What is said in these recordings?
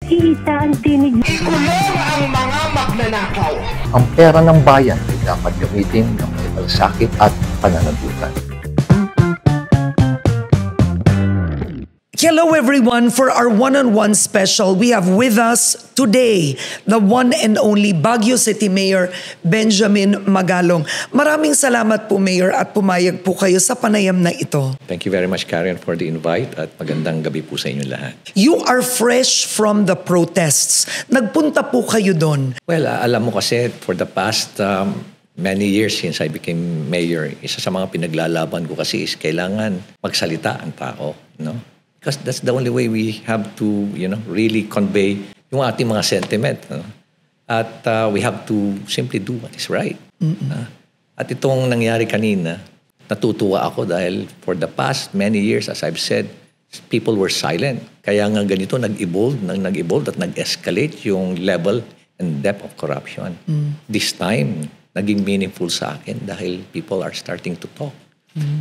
Iisa ang tinig. Ikulong ang mga magnanakaw. Ang pera ng bayan ay dapat gamitin ng may malasakit at pananagutan. Hello everyone, for our one-on-one special, we have with us today the one and only Baguio City Mayor Benjamin Magalong. Maraming salamat po Mayor at pumayag po kayo sa panayam na ito. Thank you very much Karen for the invite at magandang gabi po sa inyong lahat. You are fresh from the protests. Nagpunta po kayo doon. Well, alam mo kasi for the past many years since I became mayor, isa sa mga pinaglalaban ko kasi is kailangan magsalita ang tao, no? Because that's the only way we have to, really convey yung ating mga sentiment. No? At we have to simply do what is right. At itong nangyari kanina, natutuwa ako dahil for the past many years, as I've said, people were silent. Kaya nga ganito nag-evolve at nag-escalate yung level and depth of corruption. This time, naging meaningful sa akin dahil people are starting to talk.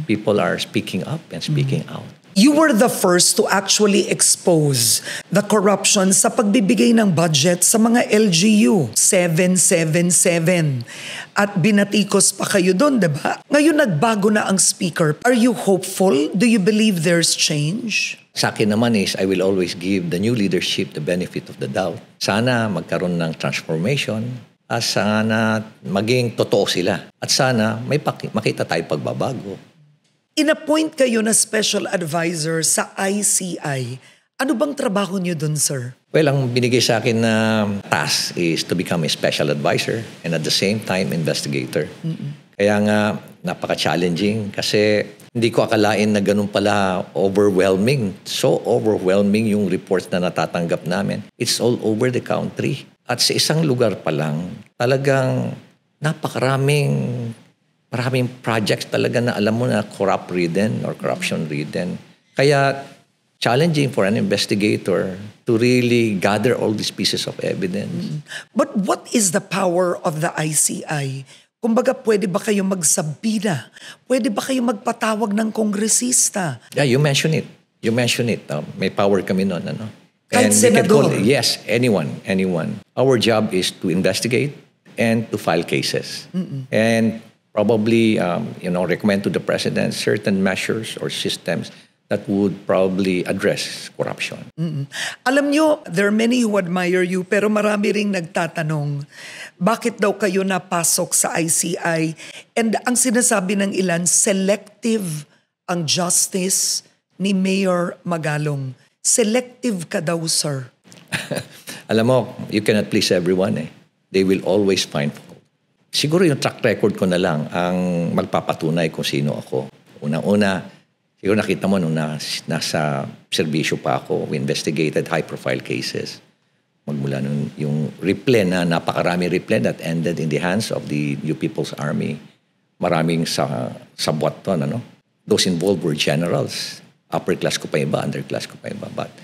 People are speaking up and speaking out. You were the first to actually expose the corruption sa pagbibigay ng budget sa mga LGU. 777. At binatikos pa kayo doon, diba? Ngayon nagbago na ang speaker. Are you hopeful? Do you believe there's change? Sa akin naman is I will always give the new leadership the benefit of the doubt. Sana magkaroon ng transformation. At sana maging totoo sila. At sana may makita tayo pagbabago. In-appoint kayo na special advisor sa ICI. Ano bang trabaho niyo dun, sir? Well, ang binigay sa akin na task is to become a special advisor and at the same time investigator. Kaya nga, napaka-challenging kasi hindi ko akalain na ganun pala overwhelming. So overwhelming yung reports na natatanggap namin. It's all over the country. At sa isang lugar pa lang, talagang napakaraming projects talaga na alam mo na corrupt-ridden or corruption-ridden. Kaya challenging for an investigator to really gather all these pieces of evidence. But what is the power of the ICI? Kumbaga, pwede ba kayo magsabina? Pwede ba kayo magpatawag ng kongresista? Yeah, you mentioned it. May power kami nun, ano? Kahit senador? Yes, anyone. Our job is to investigate and to file cases. And probably, recommend to the President certain measures or systems that would probably address corruption. Alam nyo, there are many who admire you, pero marami ring nagtatanong, bakit daw kayo napasok sa ICI? And ang sinasabi ng ilan, selective ang justice ni Mayor Magalong. Selective ka daw, sir. Alam mo, you cannot please everyone eh. They will always find fault. Siguro yung track record ko na lang ang magpapatunay kung sino ako. Unang-una, siguro nakita mo nung nasa serbisyo pa ako, we investigated high-profile cases. Magmula nung yung replen na napakaraming replen that ended in the hands of the New People's Army. Maraming sabwat to, ano? Those involved were generals. Upper class ko pa iba, underclass ko pa iba. But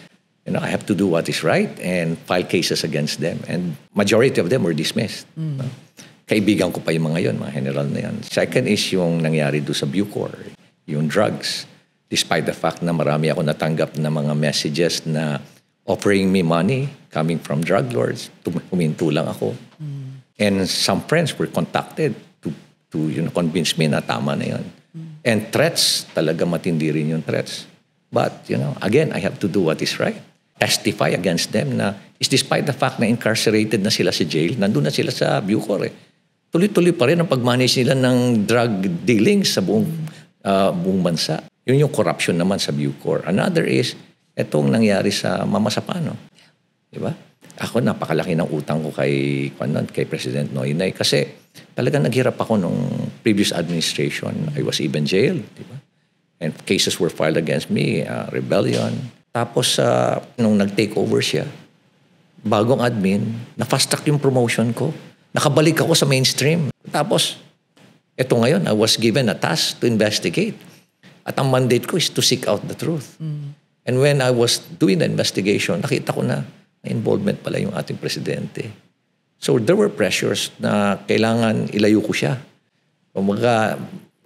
I have to do what is right and file cases against them. And majority of them were dismissed. Kaibigan ko pa yung mga yon, mga general na yan. Second is yung nangyari doon sa Bucor, yung drugs. Despite the fact na marami ako natanggap na mga messages na offering me money coming from drug lords, huminto lang ako. And some friends were contacted to convince me na tama na yon. And threats, talaga matindi rin yung threats. But, again, I have to do what is right. Testify against them na is despite the fact na incarcerated na sila sa jail, nandun na sila sa Bucor eh. Tuloy-tuloy pa rin ang pag-manage nila ng drug dealing sa buong bansa. Yun yung corruption naman sa Bucor. Another is, etong nangyari sa Mama Sapano. Diba? Ako, napakalaki ng utang ko kay President Noynoy kasi talagang naghirap ako nung previous administration. I was even jailed. Diba? And cases were filed against me, rebellion. Tapos, nung nag-take over siya, bagong admin, na-fast track yung promotion ko. Nakabalik ako sa mainstream. Tapos, eto ngayon, I was given a task to investigate. At ang mandate ko is to seek out the truth. And when I was doing the investigation, nakita ko na involvement pala yung ating presidente. So there were pressures na kailangan ilayo ko siya.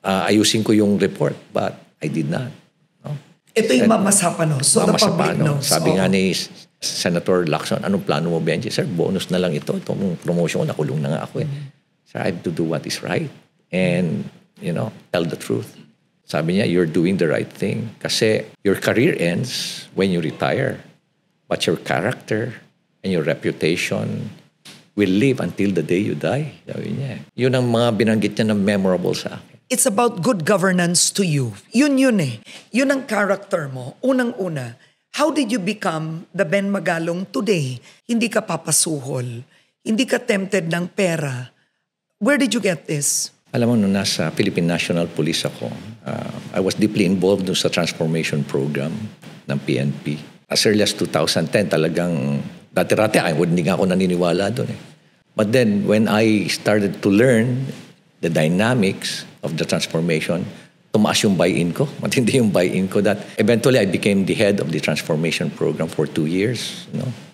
Ayusin ko yung report, but I did not. No? Ito yung Mama Sapano. So Mama the public Sapano, knows. sabi nga ni Senator Lacson, anong plano mo, Benji? Sir, bonus na lang ito. Itong promotion, nakulong na nga ako eh. Sir, I have to do what is right. And, tell the truth. Sabi niya, you're doing the right thing. Kasi your career ends when you retire. But your character and your reputation will live until the day you die. Sabi niya. Yun ang mga binanggit niya na memorable sa akin. It's about good governance to you. Yun eh. Yun ang character mo. Unang-una, how did you become the Ben Magalong today? Hindi ka papasuhol. Hindi ka tempted ng pera. Where did you get this? Alam mo, nung nasa Philippine National Police ako, I was deeply involved sa transformation program ng PNP. As early as 2010, talagang dati-rati, hindi nga ako naniniwala doon eh. But then, when I started to learn the dynamics of the transformation, tumaas yung buy-in ko. Matindi yung buy-in ko that eventually I became the head of the transformation program for 2 years.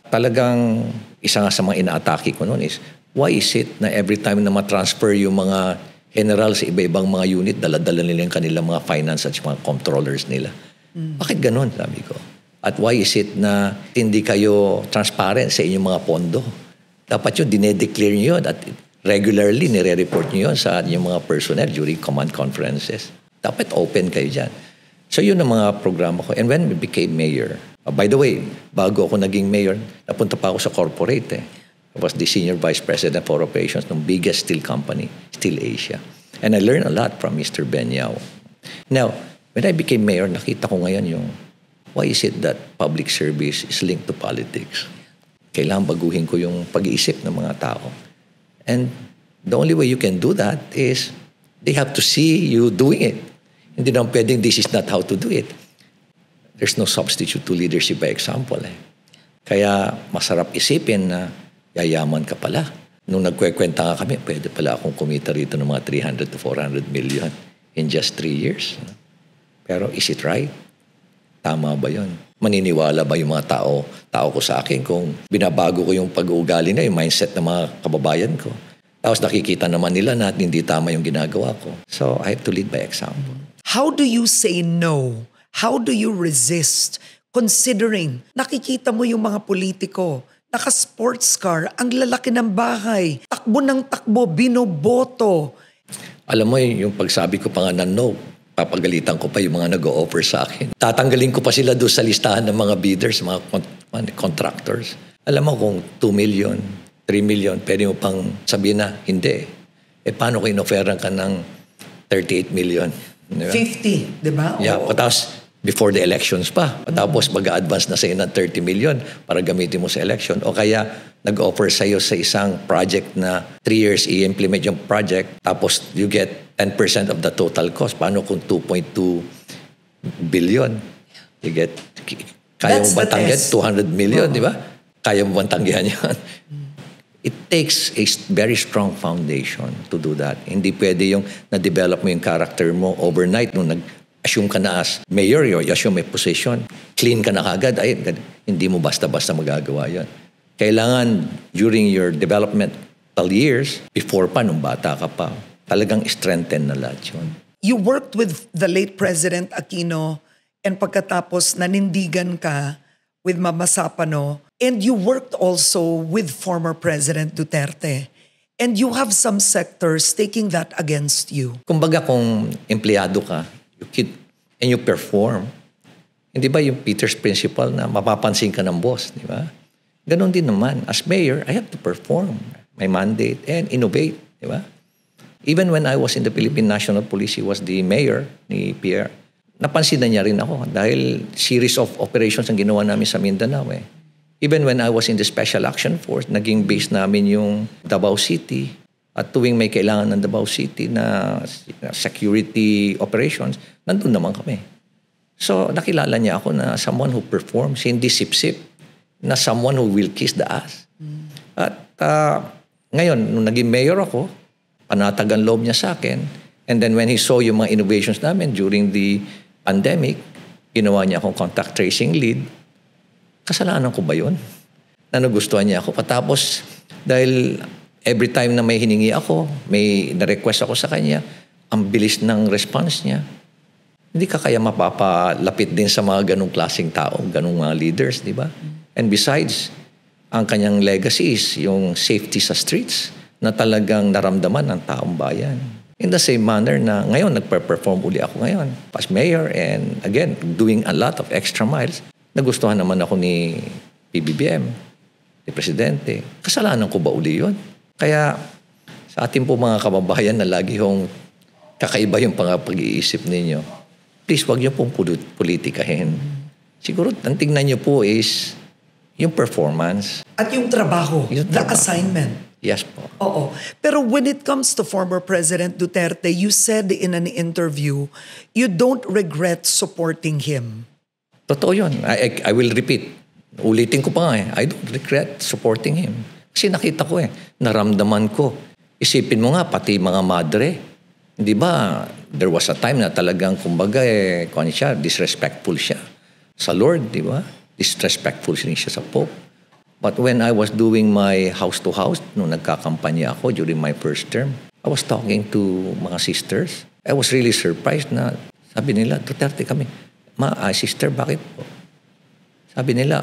Talagang isa nga sa mga inaatake ko noon is, why is it na every time na matransfer yung mga general sa iba-ibang mga unit, dala-dala nila yung kanilang mga finance at mga controllers nila. Bakit ganun, sabi ko? At why is it na hindi kayo transparent sa inyong mga pondo? Dapat yun, dinedeclare nyo yun at regularly nire-report nyo yun sa inyong mga personnel during command conferences. Dapat open kayo dyan. So yun ang mga programa ko. And when we became mayor, by the way, bago ako naging mayor, napunta pa ako sa corporate eh. I was the senior vice president for operations ng biggest steel company, Steel Asia. And I learned a lot from Mr. Ben Yao. Now, when I became mayor, nakita ko ngayon yung, why is it that public service is linked to politics? Kailangan baguhin ko yung pag-iisip ng mga tao. And the only way you can do that is they have to see you doing it. Hindi naman pwedeng this is not how to do it. There's no substitute to leadership by example eh. Kaya masarap isipin na yayaman ka pala. Nung nagkwekwenta nga kami, pwede pala akong kumita rito ng mga 300 to 400 million in just 3 years. Pero is it right? Tama ba yun? Maniniwala ba yung mga tao ko sa akin kung binabago ko yung pag-uugali na, yung mindset ng mga kababayan ko? Tapos nakikita naman nila na hindi tama yung ginagawa ko. So I have to lead by example. How do you say no? How do you resist? Considering nakikita mo yung mga politiko, naka-sports car, ang lalaki ng bahay, takbo ng takbo, binoboto. Alam mo yung pagsabi ko pa nga na no, papagalitan ko pa yung mga nag-o-offer sa akin. Tatanggalin ko pa sila doon sa listahan ng mga bidders, mga contractors. Alam mo kung 2 million, 3 million, pwede mo pang sabihin na hindi. Paano ko in-offeran ka ng 38 million? Diba? 50, di ba? Yeah, patapos before the elections pa. Patapos mag-a-advance na sa'yo ng 30 million para gamitin mo sa election. O kaya nag-offer sa'yo sa isang project na 3 years i-implement yung project, tapos you get 10% of the total cost. Paano kung 2.2 billion? You get, kaya mo ba tanggihan? 200 million, di ba? Kaya mo ba tanggihan yan? It takes a very strong foundation to do that. Hindi pwede yung na-develop mo yung character mo overnight nung nag-assume ka na as mayor, you assume may position, clean ka na kagad, ay, hindi mo basta-basta magagawa yan. Kailangan during your developmental years, before pa, nung bata ka pa, talagang strengthen na lahat yun. You worked with the late President Aquino and pagkatapos nanindigan ka with Mama Sapano, and you worked also with former President Duterte. And you have some sectors taking that against you. Kumbaga kung empleyado ka, and you perform, hindi ba yung Peter's Principle na mapapansin ka ng boss, di ba? Ganon din naman. As mayor, I have to perform my mandate and innovate, di ba? Even when I was in the Philippine National Police, he was the mayor ni Pierre. Napansin na niya rin ako dahil series of operations ang ginawa namin sa Mindanao eh. Even when I was in the Special Action Force, naging base namin yung Davao City. At tuwing may kailangan ng Davao City na security operations, nandun naman kami. So nakilala niya ako na someone who performs, hindi sip-sip, na someone who will kiss the ass. At ngayon, nung naging mayor ako, panatagan loob niya sa akin. And then when he saw yung mga innovations namin during the pandemic, ginawa niya akong contact tracing lead. Kasalanan ko ba yun? Na nagustuhan niya ako. Patapos, dahil every time na may hiningi ako, may na-request ako sa kanya, ang bilis ng response niya. Hindi ka kaya mapapalapit din sa mga ganong klaseng tao, ganong mga leaders, di ba? And besides, ang kanyang legacy is yung safety sa streets na talagang naramdaman ng taong bayan. In the same manner na ngayon, nagpe-perform uli ako ngayon as mayor and again, doing a lot of extra miles. Nagustuhan naman ako ni PBBM, ni Presidente. Kasalanan ko ba uli yun? Kaya sa ating po mga kababayan na lagi hong kakaiba yung pag-iisip ninyo, please wag niyo pong politikahin. Siguro, ang tingnan niyo po is yung performance. At yung trabaho, Yung the trabaho. assignment. Yes po. Oo. Pero when it comes to former President Duterte, you said in an interview, you don't regret supporting him. Totoo yun. I will repeat. Ulitin ko pa nga I don't regret supporting him. Kasi nakita ko naramdaman ko. Isipin mo nga, pati mga madre. Di ba, there was a time na talagang, kumbaga, kung ano siya, disrespectful siya sa Lord, di ba? Disrespectful siya sa Pope. But when I was doing my house-to-house, nung nagkakampanya ako during my first term, I was talking to mga sisters. I was really surprised na sabi nila, Duterte kami. Sister, bakit po? Sabi nila,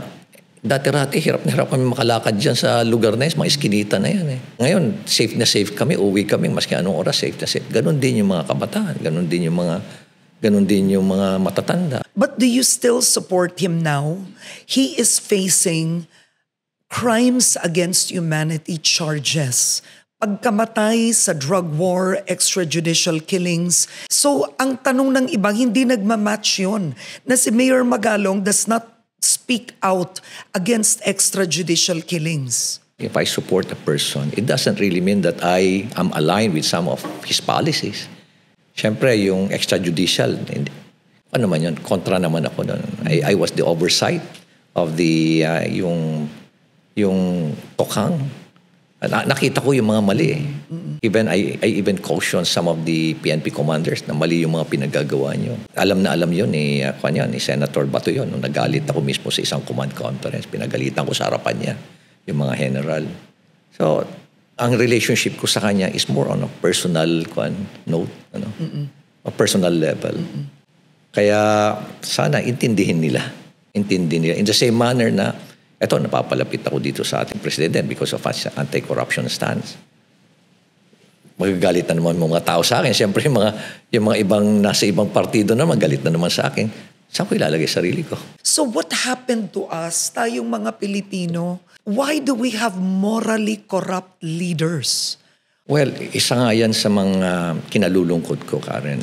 dati-rati, hirap na hirap kami makalakad dyan sa lugar na yan, mga iskinita na yan. Ngayon, safe na safe kami, uwi kami, maski anong oras, safe na safe. Ganon din yung mga kabataan, ganon din yung mga matatanda. But do you still support him now? He is facing crimes against humanity charges. Pagkamatay sa drug war, extrajudicial killings. So, ang tanong ng iba, hindi nagmamatch yun. Na si Mayor Magalong does not speak out against extrajudicial killings. If I support a person, it doesn't really mean that I am aligned with some of his policies. Siyempre, yung extrajudicial, ano naman yun, kontra naman ako doon. I was the oversight of the, yung tokhang. Nakita ko yung mga mali. Even I even caution some of the PNP commanders na mali yung mga pinagagawa nyo. Alam na alam yun ni Senator Bato yun. Nung nagalit ako mismo sa isang command conference, pinagalitan ko sa harapan niya yung mga general. So, ang relationship ko sa kanya is more on a personal note, a personal level. Kaya sana intindihin nila. In the same manner na eto, napapalapit ako dito sa ating president because of his anti-corruption stance. Magagalit na naman mga tao sa akin. Siyempre, yung mga ibang nasa ibang partido na magalit na naman sa akin. Saan ko ilalagay sarili ko? So what happened to us, tayong mga Pilipino? Why do we have morally corrupt leaders? Well, isa nga yan sa mga kinalulungkot ko, Karen.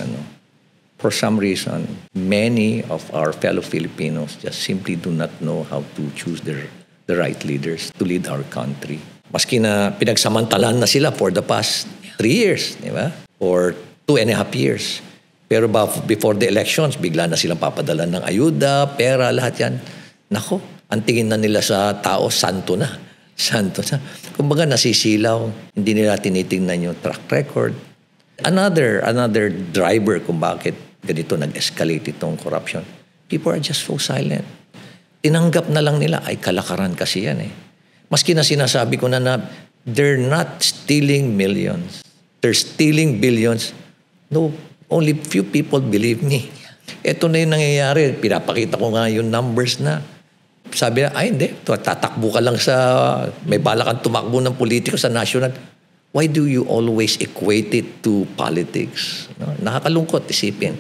For some reason, many of our fellow Filipinos just simply do not know how to choose the right leaders to lead our country. Maski na pinagsamantalan na sila for the past 3 years, di ba? Or 2.5 years. Pero before the elections, bigla na silang papadala ng ayuda, pera, lahat yan. Nako, ang tingin na nila sa tao, santo na. Santo na. Kumbaga nasisilaw, hindi nila tinitingnan yung track record. Another driver kung bakit ganito nag-escalate itong corruption. People are just so silent. Tinanggap na lang nila, ay kalakaran kasi yan Maski na sinasabi ko na they're not stealing millions. They're stealing billions. No, only few people believe me. Ito na yung nangyayari. Pinapakita ko nga yung numbers na. Sabi na, hindi. Tatakbo ka lang may bala kang tumakbo ng politiko sa national. Why do you always equate it to politics? No? Nakakalungkot isipin.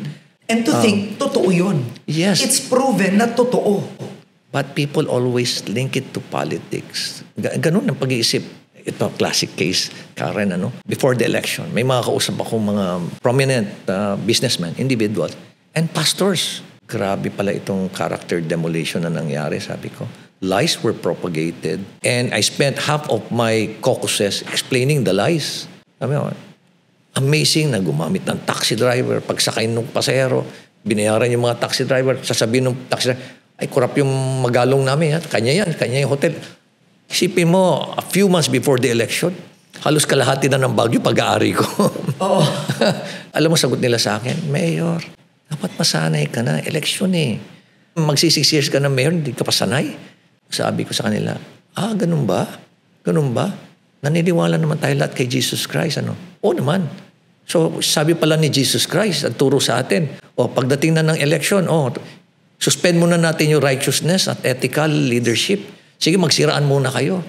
And to think, totoo yun. Yes. It's proven na totoo. But people always link it to politics. Ganun ang pag-iisip. Ito, classic case, Karen, before the election, may mga kausap akong mga prominent businessmen, individuals, and pastors. Grabe pala itong character demolition na nangyari, sabi ko. Lies were propagated. And I spent half of my caucuses explaining the lies. Sabi ko, amazing na gumamit ng taxi driver. Pagsakay ng pasahero, binayaran yung mga taxi driver. Sasabihin ng taxi driver, ay, kurap yung Magalong namin. Kanya yan, kanya yung hotel. Isipin mo, a few months before the election, halos kalahati na ng Baguio pag-aari ko. Oo. Alam mo, sagot nila sa akin, Mayor, dapat masanay ka na. Election Magsi-6 years ka na mayor, hindi ka pa sanay. Sabi ko sa kanila, ganun ba? Ganun ba? Naniniwala naman tayo lahat kay Jesus Christ, Oo naman. So, sabi pala ni Jesus Christ, at turo sa atin, pagdating na ng election, suspend muna natin yung righteousness at ethical leadership. Sige, magsiraan muna kayo.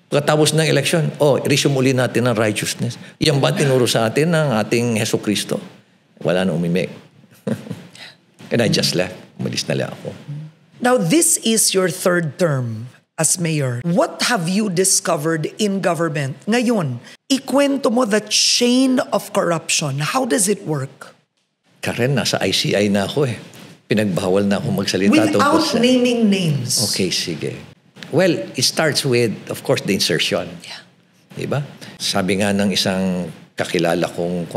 Pagkatapos ng eleksyon, resume uli natin ang righteousness. Yan ba tinuro sa atin ng ating Heso Kristo? Wala na umimik. And I just left. Umalis na lang ako. Now, this is your third term as mayor. What have you discovered in government? Ngayon, ikwento mo the chain of corruption. How does it work? Karen, nasa ICI na ako eh. Pinagbawal na ako magsalita. Without naming names. Okay, sige. Well, it starts with, of course, the insertion. Yeah. Diba? Sabi nga ng isang kakilala kong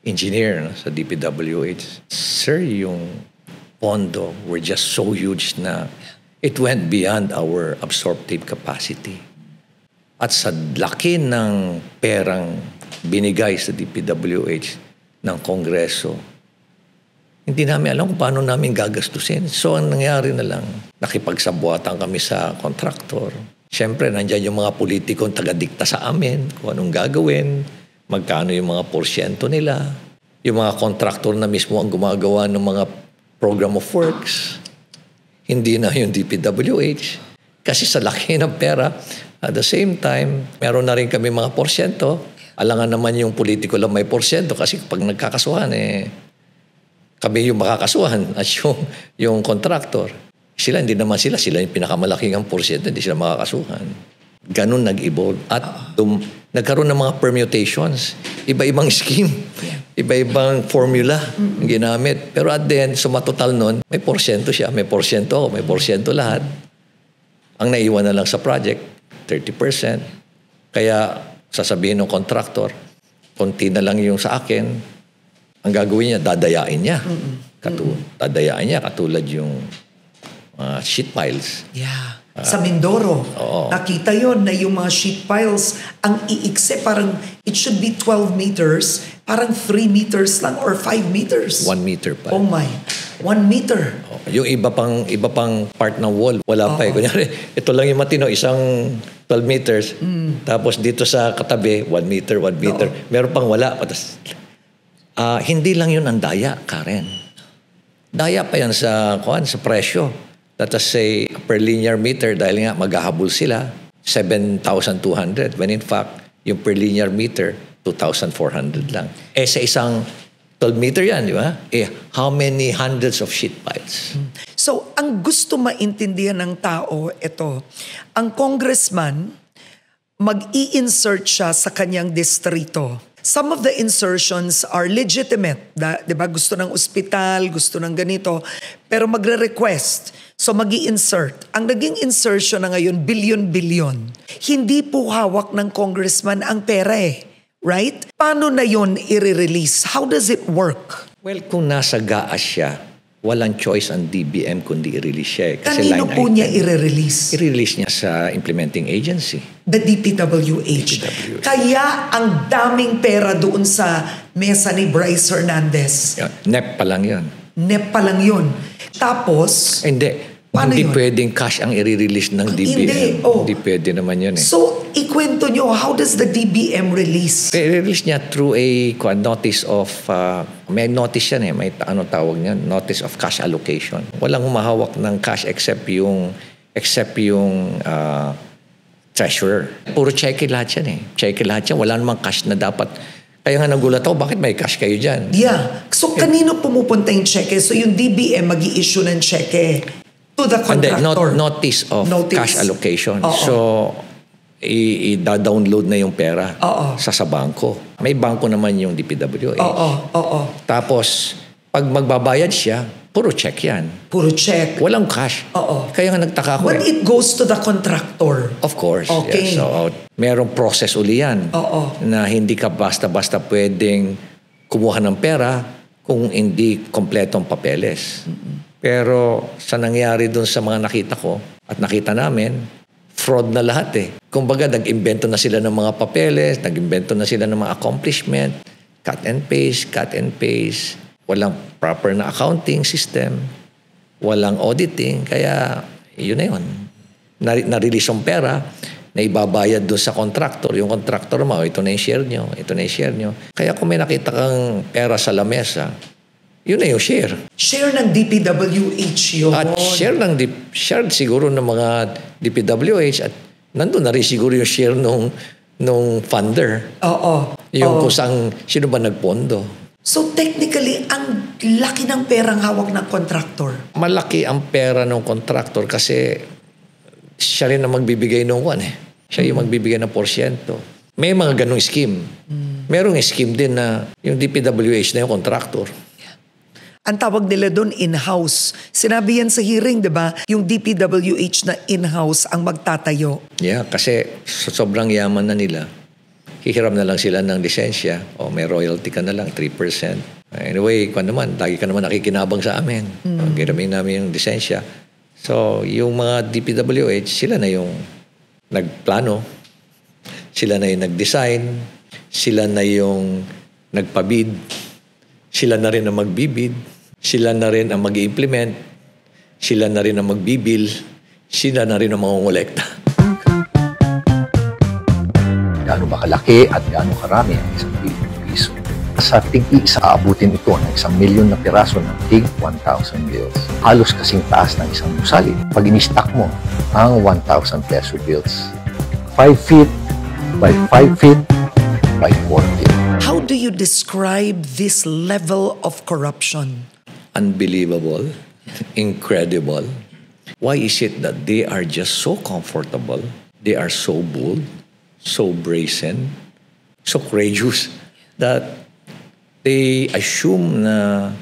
engineer sa DPWH, Sir, yung pondo were just so huge na it went beyond our absorptive capacity. At sa laki ng perang binigay sa DPWH ng Kongreso, hindi namin alam kung paano namin gagastusin. So, ang nangyari na lang, nakipagsabuatan kami sa kontraktor. Siyempre, nandyan yung mga politikong taga-dikta sa amin, kung anong gagawin, magkano yung mga porsyento nila, yung mga kontraktor na mismo ang gumagawa ng mga program of works, hindi na yung DPWH. Kasi sa laki ng pera, at the same time, meron na rin kami mga porsyento. Alangan naman yung politiko lang may porsyento kasi pag nagkakasuhan, kami yung makakasuhan at yung contractor. Hindi naman sila yung pinakamalaking ang porsyento, hindi sila makakasuhan. Ganun nag-evolve. At nagkaroon ng mga permutations. Iba-ibang scheme. Iba-ibang formula ang ginamit. Pero at the end, sumatotal nun, may porsyento siya, may porsyento ako, may porsyento lahat. Ang naiwan na lang sa project, 30%. Kaya sasabihin ng contractor, konti na lang yung sa akin, ang gagawin niya, dadayain niya. Dadayain niya, katulad yung sheet piles. Yeah. Sa Mindoro, nakita yon na yung mga sheet piles, ang iikse, parang it should be 12 meters, parang 3 meters lang or 5 meters. 1 meter pa. Oh my, 1 meter. Yung iba pang part ng wall, wala pa eh. Kunyari, ito lang yung matino, isang 12 meters. Tapos dito sa katabi, 1 meter, 1 meter. Meron pang wala. Hindi lang yun ang daya, Karen. Daya pa yan sa presyo. Let us say, per linear meter, dahil nga maghahabol sila, 7,200. When in fact, yung per linear meter, 2,400 lang. Sa isang 12 meter yan, di ba? How many hundreds of sheet piles? So, ang gusto maintindihan ng tao, ito, ang congressman, mag-i-insert siya sa kanyang distrito. Some of the insertions are legitimate. Diba? Gusto ng ospital, gusto ng ganito. Pero magre-request. So mag-i-insert. Ang naging insertion na ngayon, bilyon-bilyon. Hindi po hawak ng congressman ang pera eh. Right? Paano na yun i-release? How does it work? Well, kung nasa GAAS siya, walang choice ang DBM kundi i-release siya. Kasi kanino po niya i-release? I-release niya sa implementing agency. The DPWH. Kaya ang daming pera doon sa mesa ni Bryce Hernandez. NEP pa lang yun. NEP pa lang yun. Tapos, Hindi pwedeng cash ang i-release ng DBM. Hindi pwede naman yun eh. So, ikwento nyo, how does the DBM release? I-release niya through a notice of, may notice yan eh, may tawag niyan, notice of cash allocation. Walang humahawak ng cash except yung treasurer. Puro cheque lahat yan eh. Cheque lahat yan. Wala namang cash na dapat. Kaya nga nagulat ako, bakit may cash kayo dyan? Yeah. So, kanino pumupunta yung cheque? So, yung DBM mag-i-issue ng cheque to the contractor. Notice of cash allocation. So, i-download na yung pera sa bangko. May bangko naman yung DPWH. Tapos, pag magbabayad siya, puro check yan. Puro check. Walang cash. Kaya nga nagtaka ako. But it goes to the contractor. Of course. Okay. Yes. So, merong process uli yan. Na hindi ka basta-basta pwedeng kumuha ng pera kung hindi kompletong papeles. Pero sa nangyari dun sa mga nakita ko at nakita namin, fraud na lahat eh. Kumbaga, nag-imbento na sila ng mga papeles, nag-imbento na sila ng mga accomplishment, cut and paste. Walang proper na accounting system, walang auditing, kaya yun na yun. Na-release yung pera, na ibabayad doon sa contractor. Yung contractor mo, ito na yung share nyo, ito na yung share nyo. Kaya kung may nakita kang pera sa lamesa, Yun na yung share. Share ng DPWH yun. At share siguro ng mga DPWH at nandun na rin siguro yung share nung funder. Oo. Yung kung sino ba nagpondo. So technically, ang laki ng perang hawak ng contractor. Malaki ang pera ng contractor kasi siya rin ang magbibigay ng Siya yung magbibigay ng porsyento. May mga ganong scheme. Merong scheme din na yung DPWH na yung contractor. Ang tawag nila doon in-house. Sinabi yan sa hearing, di ba? Yung DPWH na in-house ang magtatayo. Yeah, kasi sobrang yaman na nila. Hihiram na lang sila ng lisensya o may royalty ka na lang, 3%. Anyway, lagi ka naman nakikinabang sa amin. Giramin namin yung lisensya. So, yung mga DPWH, sila na yung nagplano, sila na yung nag-design, sila na yung nagpabid, sila na rin ang magbibid, sila na rin ang mag-implement, sila na rin ang magbibil, sila na rin ang mangongolekta. Gaano ba kalaki at gaano karami ang isang bilyong piso? Sa tig-isa, aabutin ito ng 1 milyon na piraso ng tig 1,000 bills. Halos kasing taas ng isang musali. Pag in-stack mo ang 1,000 peso bills, 5 feet by 5 feet by 4 feet. How do you describe this level of corruption? Unbelievable, incredible. Why is it that they are just so comfortable, they are so bold, so brazen, so courageous, that they assume na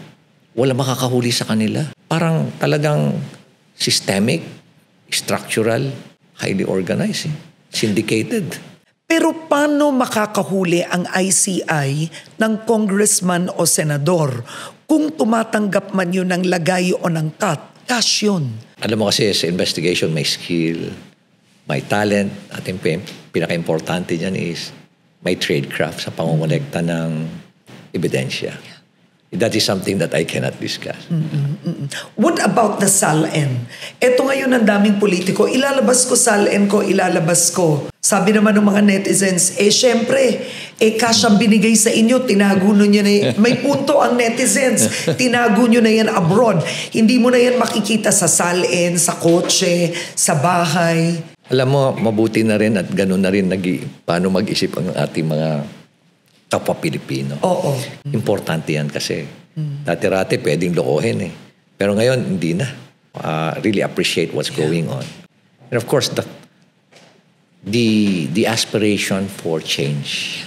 wala makakahuli sa kanila? Parang talagang systemic, structural, highly organized, syndicated. Pero paano makakahuli ang ICI ng congressman o senador kung tumatanggap man yun ng lagay o ng cut? Cash yun. Alam mo kasi sa investigation may skill, may talent, at yung pinaka-importante dyan is may tradecraft sa pangongolekta ng ebidensya. That is something that I cannot discuss. What about the SALN? Ito ngayon ang daming politiko. Ilalabas ko SALN ko, ilalabas ko. Sabi naman ng mga netizens, syempre, cash ang binigay sa inyo, tinago nyo na yan. May punto ang netizens, tinago nyo na yan abroad. Hindi mo na yan makikita sa SALN, sa kotse, sa bahay. Alam mo, mabuti na rin at gano'n na rin paano mag-isip ang ating mga kapwa Pilipino. Oo. Importante yan kasi. Dati-rati pwedeng lokohin eh. Pero ngayon, hindi na. Really appreciate what's going on. And of course, the aspiration for change.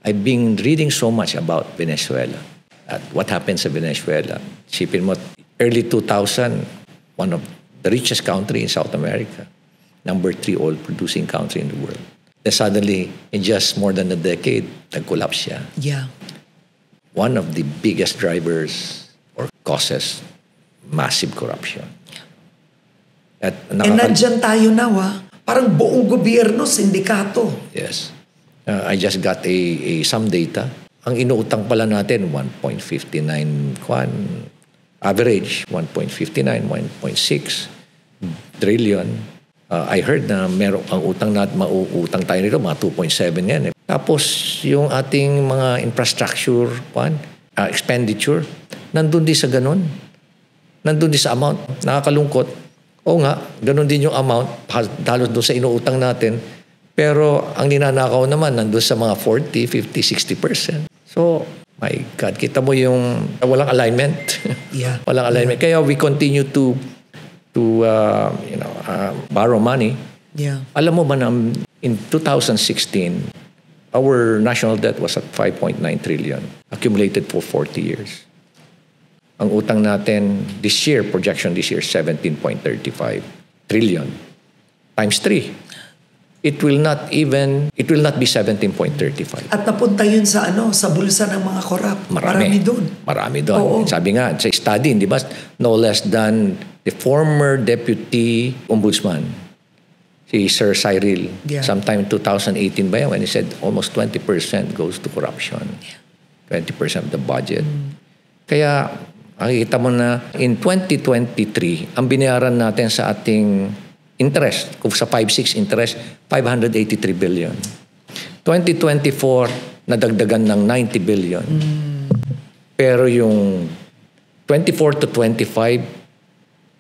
I've been reading so much about Venezuela. At what happened sa Venezuela. Sipin mo, early 2000, one of the richest country in South America. Number 3 oil-producing country in the world. Then suddenly, in just more than a decade, nag-collapse siya. Yeah. One of the biggest drivers or causes massive corruption. At nandyan tayo na, parang buong gobyerno, sindikato. Yes. I just got some data. Ang inuutang pala natin, 1.59 average, 1.59, 1.6 trillion. I heard na ang utang natin, mauutang tayo nito, mga 2.7 yan. Tapos, yung ating mga infrastructure, expenditure, nandun din sa ganun. Nandun din sa amount. Nakakalungkot. Oo nga, ganun din yung amount, halos doon sa inuutang natin. Pero, ang ninanakaw naman, nandun sa mga 40, 50, 60%. So, my God, kita mo yung walang alignment. Yeah. Walang alignment. Kaya we continue to borrow money. Yeah. Alam mo ba na in 2016, our national debt was at 5.9 trillion, accumulated for 40 years. Ang utang natin this year, projection this year, 17.35 trillion. Times 3. It will not be 17.35. At napunta yun sa bulsa ng mga korap. Marami doon. Marami doon. Oo. Sabi nga, sa study, di ba, no less than the former deputy ombudsman, si Sir Cyril, sometime in 2018 ba yan, when he said almost 20% goes to corruption. 20% of the budget. Kaya, makikita mo na in 2023, ang binayaran natin sa ating interest, kung sa 5-6 interest, 583 billion. 2024, nadagdagan ng 90 billion. Pero yung 24 to 25,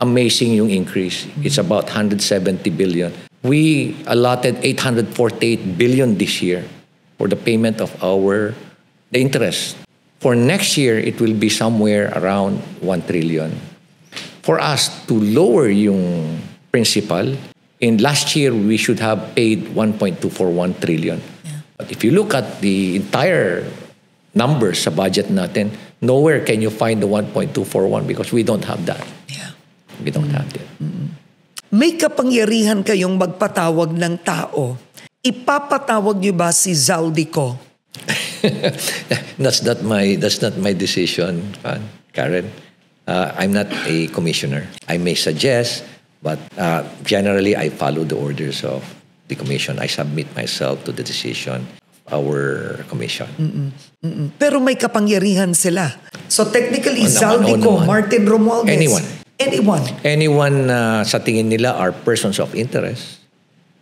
amazing yung increase. It's about 170 billion. We allotted 848 billion this year for the payment of the interest. For next year, it will be somewhere around 1 trillion. For us to lower yung principal, in last year, we should have paid 1.241 trillion. Yeah. But if you look at the entire numbers sa budget natin, nowhere can you find the 1.241 because we don't have that. Yeah. We don't have that. May kapangyarihan kayong magpatawag ng tao. Ipapatawag niyo ba si Zaldico? That's not my decision, Karen. I'm not a commissioner. I may suggest, but generally I follow the orders of the commission. I submit myself to the decision of our commission. Pero may kapangyarihan sila. So technically, naman, Zaldico, naman. Martin Romualdez. Anyone sa tingin nila are persons of interest,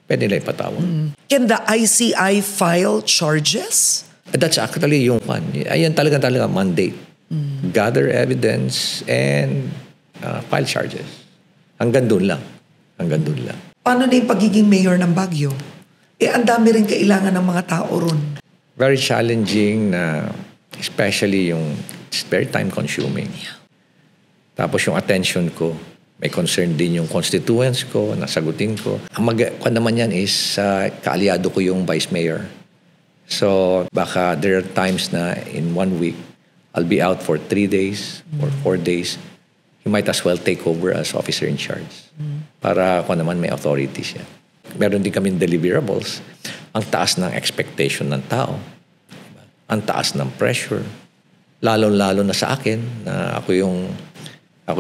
pwede nila ipatawag. Can the ICI file charges? That's actually yung ayan talaga mandate. Gather evidence and file charges. Hanggang doon lang. Paano na yung pagiging mayor ng Baguio? Ang dami rin kailangan ng mga tao ron. Very challenging especially it's very time consuming. Yeah. Tapos yung attention ko, may concern din yung constituents ko, nasagutin ko. Ang naman yan is kaalyado ko yung vice mayor. So baka there are times na in 1 week, I'll be out for 3 days or 4 days. He might as well take over as officer in charge. Para naman may authority siya. Meron din kaming deliverables. Ang taas ng expectation ng tao. Ang taas ng pressure. Lalo na sa akin na ako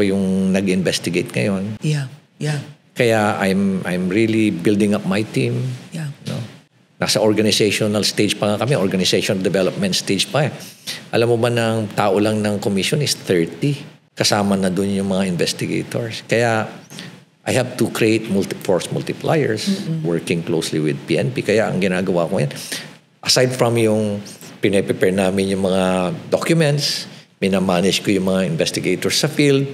yung nag-investigate ngayon. Yeah. Kaya I'm really building up my team. Yeah. No? Nasa organizational stage pa nga kami, organizational development stage pa eh. Alam mo ba ng tao lang ng commission is 30. Kasama na doon yung mga investigators. Kaya I have to create force multipliers working closely with PNP. Kaya ang ginagawa ko yan, aside from yung pinaprepare namin yung mga documents, minamanage ko yung mga investigators sa field,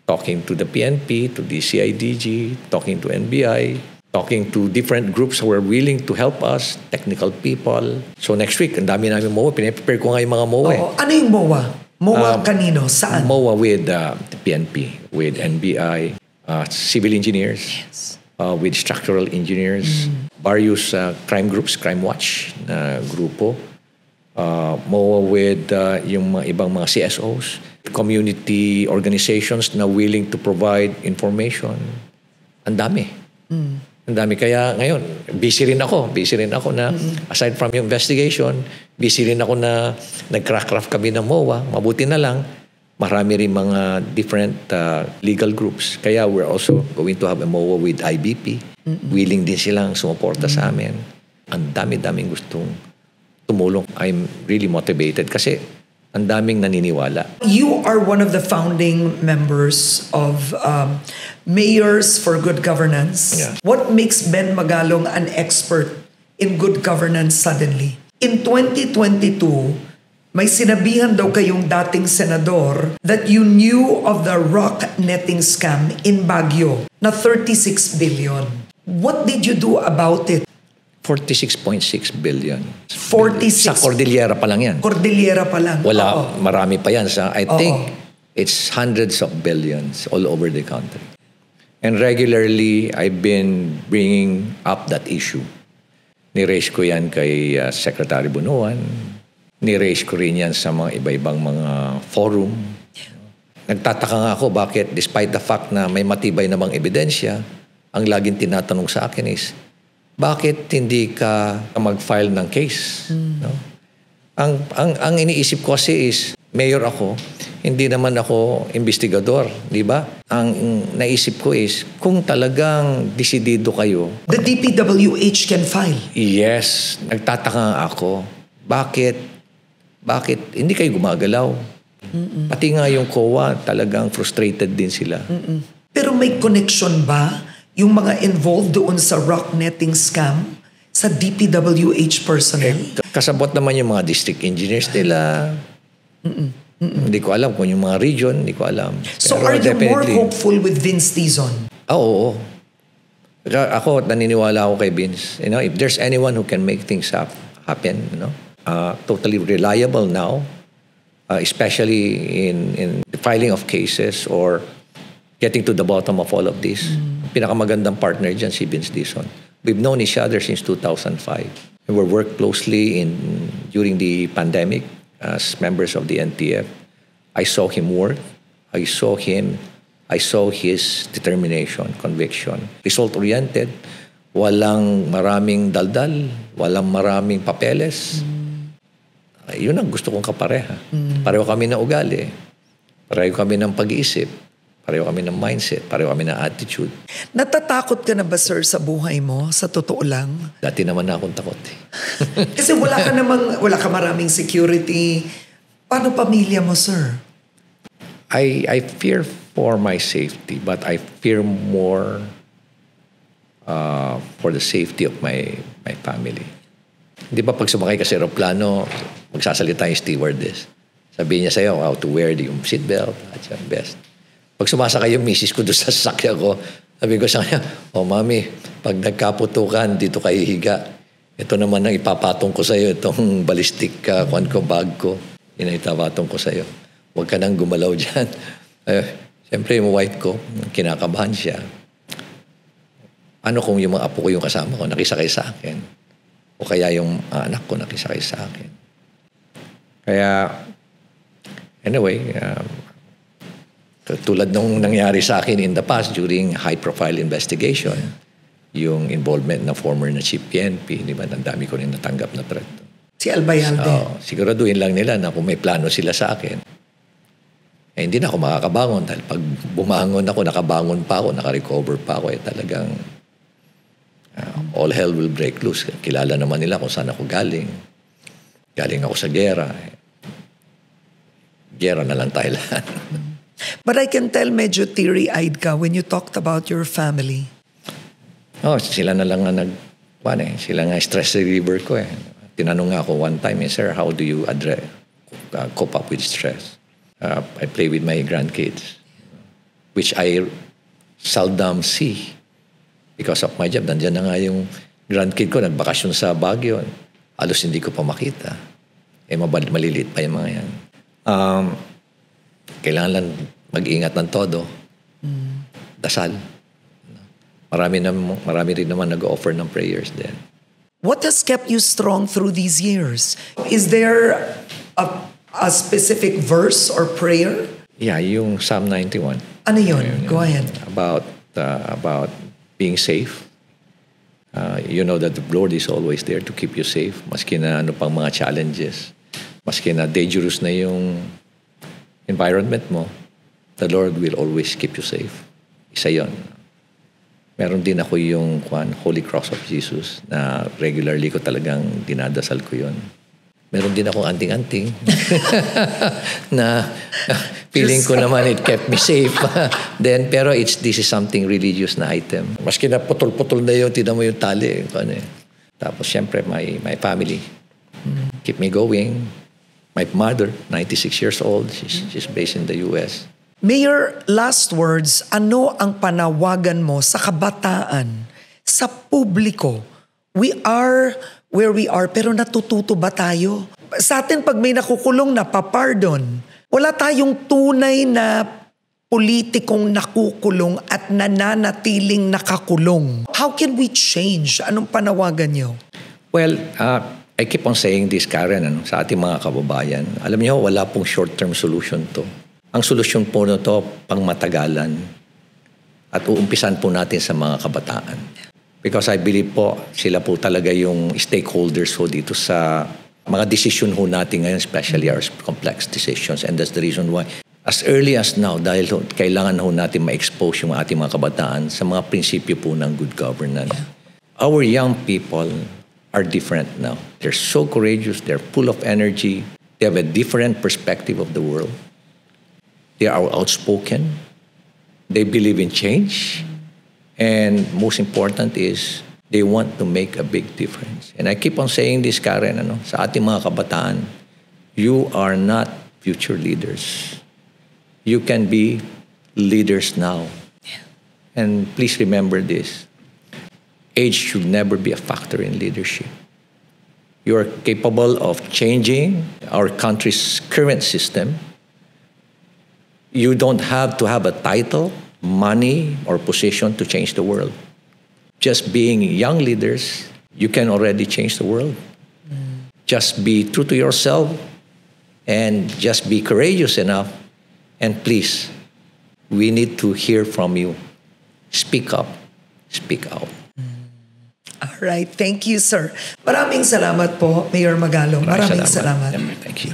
talking to the PNP, to the CIDG, talking to NBI, talking to different groups who are willing to help us, technical people. So next week, ang dami namin MOA. Pinaprepare ko nga yung mga MOA. Ano yung MOA? MOA kanino? Saan? MOA with the PNP, with NBI, civil engineers, with structural engineers, various crime groups, Crime Watch na grupo, MOA with yung mga ibang mga CSOs, community organizations na willing to provide information. Ang dami. Ang dami. Kaya ngayon, busy rin ako na aside from yung investigation, busy rin ako na nag-craft kami ng MOA. Mabuti na lang, marami rin mga different legal groups. Kaya we're also going to have a MOA with IBP. Willing din silang sumuporta sa amin. Ang dami-daming gustong tumulong. I'm really motivated kasi ang daming naniniwala. You are one of the founding members of Mayors for Good Governance. Yeah. What makes Ben Magalong an expert in good governance suddenly? In 2022, may sinabihan daw kayong dating senador that you knew of the rock netting scam in Baguio na 36 billion. What did you do about it? 46.6 billion. 46. Sa Cordillera pa lang yan. Cordillera pa lang. Oo. Marami pa yan. I think it's hundreds of billions all over the country. And regularly, I've been bringing up that issue. Ni-raise ko yan kay Secretary Bunuan. Ni-raise ko rin yan sa mga iba-ibang mga forum. Nagtataka nga ako bakit despite the fact na may matibay namang ebidensya, ang laging tinatanong sa akin is, bakit hindi ka mag-file ng case? No? Ang iniisip ko kasi is, mayor ako, hindi naman ako investigador, di ba? Ang naisip ko is, kung talagang desidido kayo, The DPWH can file. yes, nagtataka ako, bakit hindi kayo gumagalaw? Pati nga yung COA, talagang frustrated din sila. Pero may connection ba yung mga involved doon sa rock netting scam sa DPWH personnel? Kasabot naman yung mga district engineers nila. Hindi ko alam kung yung mga region, hindi ko alam. So Pero are you more definitely- hopeful with Vince Dizon? Oo. Ako, naniniwala ako kay Vince. You know, if there's anyone who can make things happen, you know, totally reliable now, especially in the filing of cases or getting to the bottom of all of this. Pinakamagandang partner dyan si Vince Dizon. We've known each other since 2005. We were worked closely during the pandemic as members of the NTF. I saw him work. I saw his determination, conviction. Result-oriented. Walang maraming daldal. Walang maraming papeles. Yun ang gusto kong kapareha. Pareho kami ng ugali. Pareho kami ng pag-iisip. Pareho kami ng mindset. Pareho kami ng attitude. Natatakot ka na ba, sir, sa buhay mo? Sa totoo lang? Dati naman na akong takot. Kasi wala ka maraming security. Paano pamilya mo, sir? I fear for my safety, but I fear more for the safety of my family. Di ba pag sumakay ka sa aeroplano, magsasalita yung stewardess. Sabihin niya sa'yo how to wear yung seatbelt at your best. Pag sumasakay yung misis ko doon sa sasakyan ko, sabi ko sa kanya, mami, pag nagkaputukan, dito kayo higa. Ito naman ang ipapatong ko sa'yo, itong ballistic bag ko. Yun ang ipapatong ko sa'yo. Huwag ka nang gumalaw dyan. Siyempre, yung wife ko, kinakabahan siya. Ano kung yung mga apo ko yung kasama ko, nakisakay sa akin? O kaya yung anak ko nakisakay sa akin? Kaya, anyway, tulad nung nangyari sa akin in the past during high-profile investigation, yung involvement ng former na chief PNP, di ba, ang dami ko rin natanggap na threat. Si Albayalde. Siguraduhin lang nila na kung may plano sila sa akin, hindi na ako makakabangon dahil pag bumangon ako, nakabangon pa ako, nakarecover pa ako, talagang all hell will break loose. Kilala naman nila kung saan ako galing. Galing ako sa gera. Gera na lang tayo lahat. But I can tell medyo teary-eyed ka when you talked about your family. Sila na lang nga sila nga stress reliever ko eh. Tinanong nga ako one time, sir, how do you cope up with stress? I play with my grandkids, which I seldom see because of my job. Nandiyan na nga yung grandkid ko, nagbakasyon sa Baguio. Halos hindi ko pa makita. Maliliit pa yung mga yan. Kailangan lang mag-ingat ng todo. Dasal. Marami rin naman nag-offer ng prayers din. What has kept you strong through these years? Is there a specific verse or prayer? Yeah, yung Psalm 91. Ano yun? Go ahead. About being safe. You know that the Lord is always there to keep you safe. Maski na ano pang mga challenges. Maski na dangerous na yung environment mo, the Lord will always keep you safe. Isa yun. Meron din ako yung Holy Cross of Jesus na regularly ko talagang dinadasal ko yun. Meron din akong anting-anting na feeling ko naman it kept me safe. Pero this is something religious na item. Maski na putol-putol na yun, tinan mo yung tali. Tapos syempre, my family. Keep me going. My mother, 96 years old, she's based in the US. Mayor, last words, ano ang panawagan mo sa kabataan, sa publiko? We are where we are, pero natututo ba tayo? Sa atin, pag may nakukulong na, papardon. Wala tayong tunay na politikong nakukulong at nananatiling nakakulong. How can we change? Anong panawagan niyo? Well, I keep on saying this, Karen, sa ating mga kababayan. Alam niyo, wala pong short-term solution to. Ang solusyon po na to, pang matagalan. At uumpisan po natin sa mga kabataan. Because I believe po, sila po talaga yung stakeholders ho dito sa mga decision ho natin ngayon, especially our complex decisions. And that's the reason why, as early as now, dahil ho, kailangan ho natin ma-expose yung ating mga kabataan sa mga prinsipyo po ng good governance. Our young people are different now. They're so courageous, they're full of energy, they have a different perspective of the world. They are outspoken, they believe in change, and most important is they want to make a big difference. And I keep on saying this, Karen, sa ating mga kabataan, you are not future leaders. You can be leaders now. And please remember this. Age should never be a factor in leadership. You are capable of changing our country's current system. You don't have to have a title, money, or position to change the world. Just being young leaders, you can already change the world. Just be true to yourself and just be courageous enough. And please, we need to hear from you. Speak up. Speak out. All right. Thank you, sir. Maraming salamat po, Mayor Magalong. Maraming salamat. Thank you.